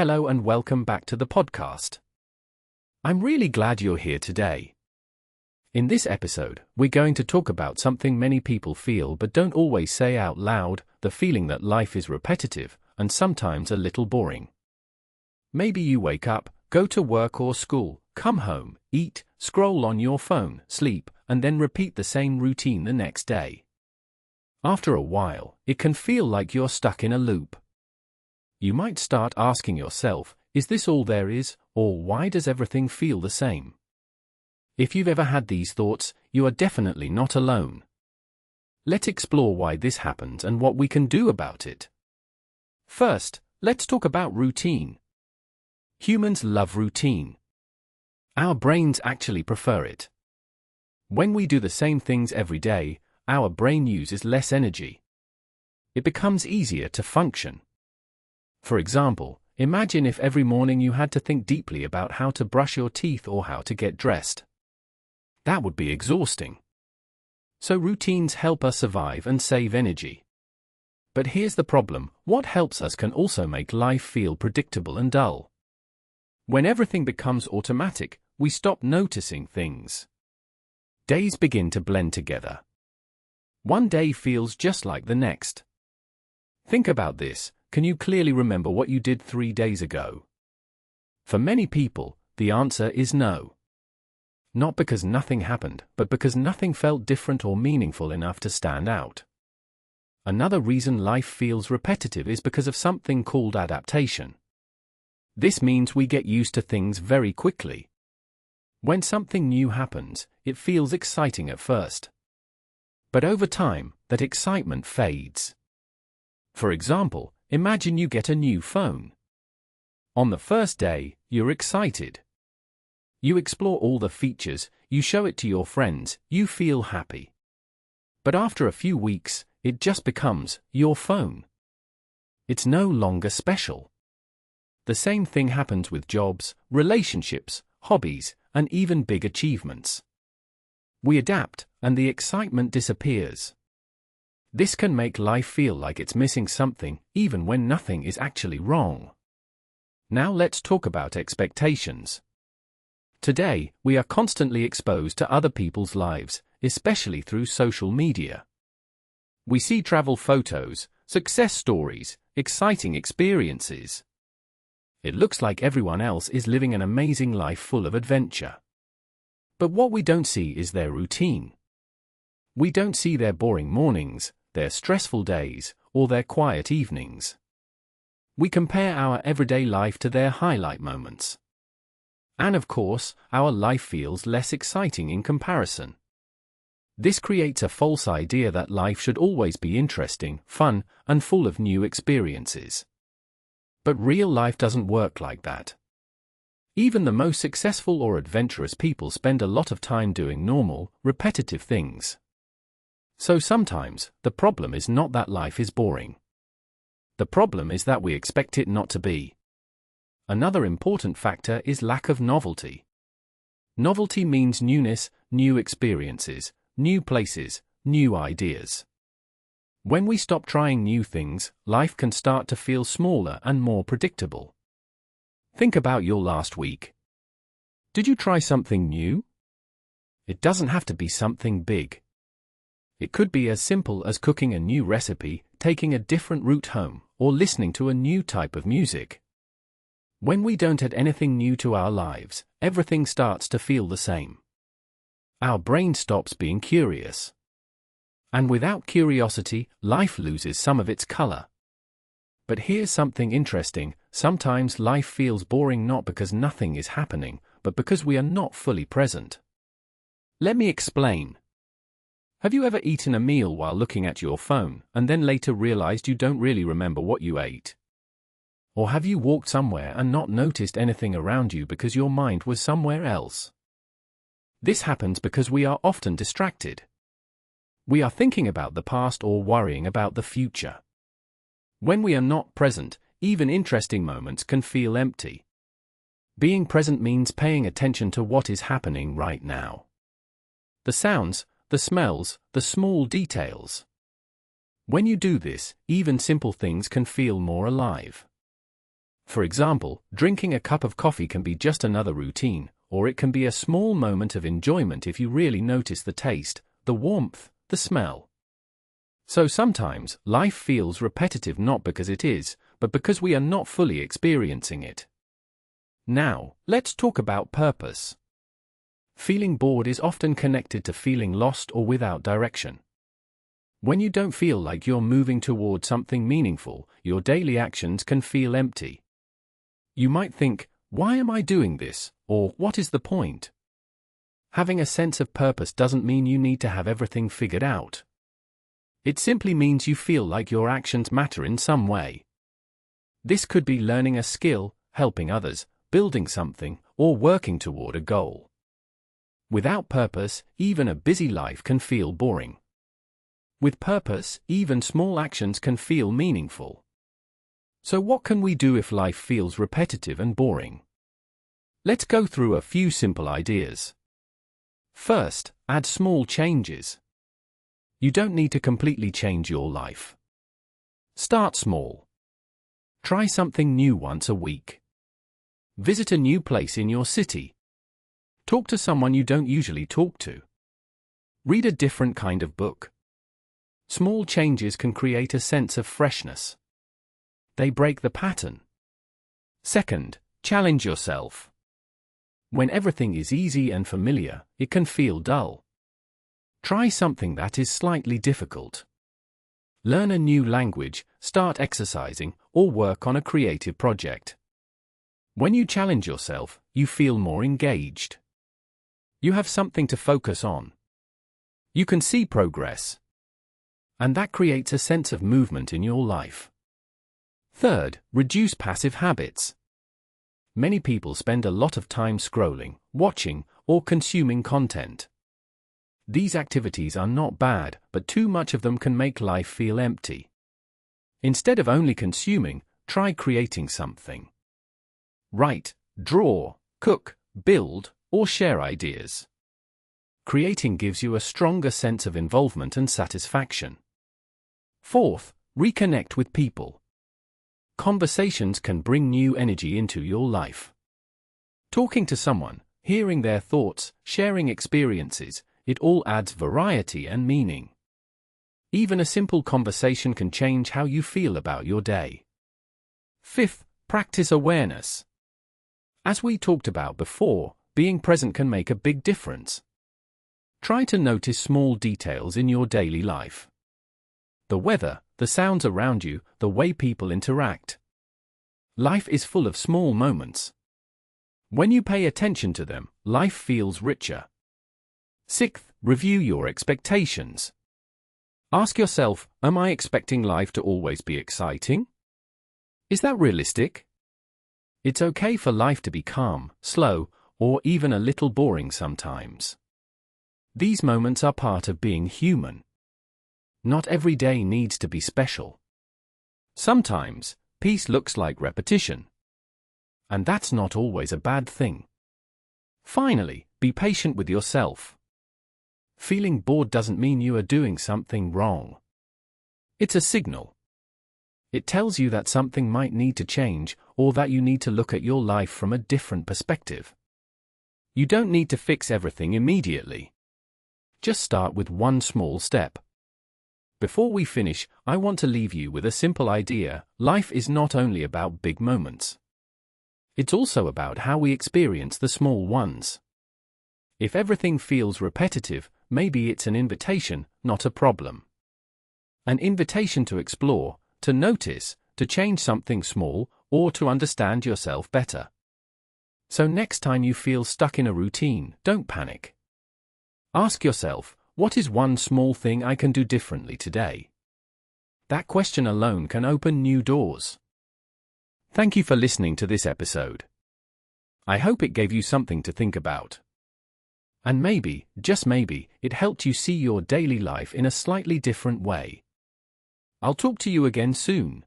Hello and welcome back to the podcast. I'm really glad you're here today. In this episode, we're going to talk about something many people feel but don't always say out loud, the feeling that life is repetitive and sometimes a little boring. Maybe you wake up, go to work or school, come home, eat, scroll on your phone, sleep, and then repeat the same routine the next day. After a while, it can feel like you're stuck in a loop. You might start asking yourself, is this all there is, or why does everything feel the same? If you've ever had these thoughts, you are definitely not alone. Let's explore why this happens and what we can do about it. First, let's talk about routine. Humans love routine. Our brains actually prefer it. When we do the same things every day, our brain uses less energy. It becomes easier to function. For example, imagine if every morning you had to think deeply about how to brush your teeth or how to get dressed. That would be exhausting. So routines help us survive and save energy. But here's the problem: what helps us can also make life feel predictable and dull. When everything becomes automatic, we stop noticing things. Days begin to blend together. One day feels just like the next. Think about this. Can you clearly remember what you did 3 days ago? For many people, the answer is no. Not because nothing happened, but because nothing felt different or meaningful enough to stand out. Another reason life feels repetitive is because of something called adaptation. This means we get used to things very quickly. When something new happens, it feels exciting at first. But over time, that excitement fades. For example, imagine you get a new phone. On the first day, you're excited. You explore all the features, you show it to your friends, you feel happy. But after a few weeks, it just becomes your phone. It's no longer special. The same thing happens with jobs, relationships, hobbies, and even big achievements. We adapt, and the excitement disappears. This can make life feel like it's missing something, even when nothing is actually wrong. Now let's talk about expectations. Today, we are constantly exposed to other people's lives, especially through social media. We see travel photos, success stories, exciting experiences. It looks like everyone else is living an amazing life full of adventure. But what we don't see is their routine. We don't see their boring mornings, their stressful days, or their quiet evenings. We compare our everyday life to their highlight moments. And of course, our life feels less exciting in comparison. This creates a false idea that life should always be interesting, fun, and full of new experiences. But real life doesn't work like that. Even the most successful or adventurous people spend a lot of time doing normal, repetitive things. So sometimes, the problem is not that life is boring. The problem is that we expect it not to be. Another important factor is lack of novelty. Novelty means newness, new experiences, new places, new ideas. When we stop trying new things, life can start to feel smaller and more predictable. Think about your last week. Did you try something new? It doesn't have to be something big. It could be as simple as cooking a new recipe, taking a different route home, or listening to a new type of music. When we don't add anything new to our lives, everything starts to feel the same. Our brain stops being curious. And without curiosity, life loses some of its color. But here's something interesting: sometimes life feels boring not because nothing is happening, but because we are not fully present. Let me explain. Have you ever eaten a meal while looking at your phone, and then later realized you don't really remember what you ate? Or have you walked somewhere and not noticed anything around you because your mind was somewhere else? This happens because we are often distracted. We are thinking about the past or worrying about the future. When we are not present, even interesting moments can feel empty. Being present means paying attention to what is happening right now. The sounds, the smells, the small details. When you do this, even simple things can feel more alive. For example, drinking a cup of coffee can be just another routine, or it can be a small moment of enjoyment if you really notice the taste, the warmth, the smell. So sometimes, life feels repetitive not because it is, but because we are not fully experiencing it. Now, let's talk about purpose. Feeling bored is often connected to feeling lost or without direction. When you don't feel like you're moving toward something meaningful, your daily actions can feel empty. You might think, "Why am I doing this?" or "What is the point?" Having a sense of purpose doesn't mean you need to have everything figured out. It simply means you feel like your actions matter in some way. This could be learning a skill, helping others, building something, or working toward a goal. Without purpose, even a busy life can feel boring. With purpose, even small actions can feel meaningful. So what can we do if life feels repetitive and boring? Let's go through a few simple ideas. First, add small changes. You don't need to completely change your life. Start small. Try something new once a week. Visit a new place in your city. Talk to someone you don't usually talk to. Read a different kind of book. Small changes can create a sense of freshness. They break the pattern. Second, challenge yourself. When everything is easy and familiar, it can feel dull. Try something that is slightly difficult. Learn a new language, start exercising, or work on a creative project. When you challenge yourself, you feel more engaged. You have something to focus on. You can see progress. And that creates a sense of movement in your life. Third, reduce passive habits. Many people spend a lot of time scrolling, watching, or consuming content. These activities are not bad, but too much of them can make life feel empty. Instead of only consuming, try creating something. Write, draw, cook, build, or share ideas. Creating gives you a stronger sense of involvement and satisfaction. Fourth, reconnect with people. Conversations can bring new energy into your life. Talking to someone, hearing their thoughts, sharing experiences, it all adds variety and meaning. Even a simple conversation can change how you feel about your day. Fifth, practice awareness. As we talked about before, being present can make a big difference. Try to notice small details in your daily life. The weather, the sounds around you, the way people interact. Life is full of small moments. When you pay attention to them, life feels richer. Sixth, review your expectations. Ask yourself, am I expecting life to always be exciting? Is that realistic? It's okay for life to be calm, slow, or even a little boring sometimes. These moments are part of being human. Not every day needs to be special. Sometimes, peace looks like repetition. And that's not always a bad thing. Finally, be patient with yourself. Feeling bored doesn't mean you are doing something wrong. It's a signal. It tells you that something might need to change, or that you need to look at your life from a different perspective. You don't need to fix everything immediately. Just start with one small step. Before we finish, I want to leave you with a simple idea: life is not only about big moments. It's also about how we experience the small ones. If everything feels repetitive, maybe it's an invitation, not a problem. An invitation to explore, to notice, to change something small, or to understand yourself better. So next time you feel stuck in a routine, don't panic. Ask yourself, what is one small thing I can do differently today? That question alone can open new doors. Thank you for listening to this episode. I hope it gave you something to think about. And maybe, just maybe, it helped you see your daily life in a slightly different way. I'll talk to you again soon.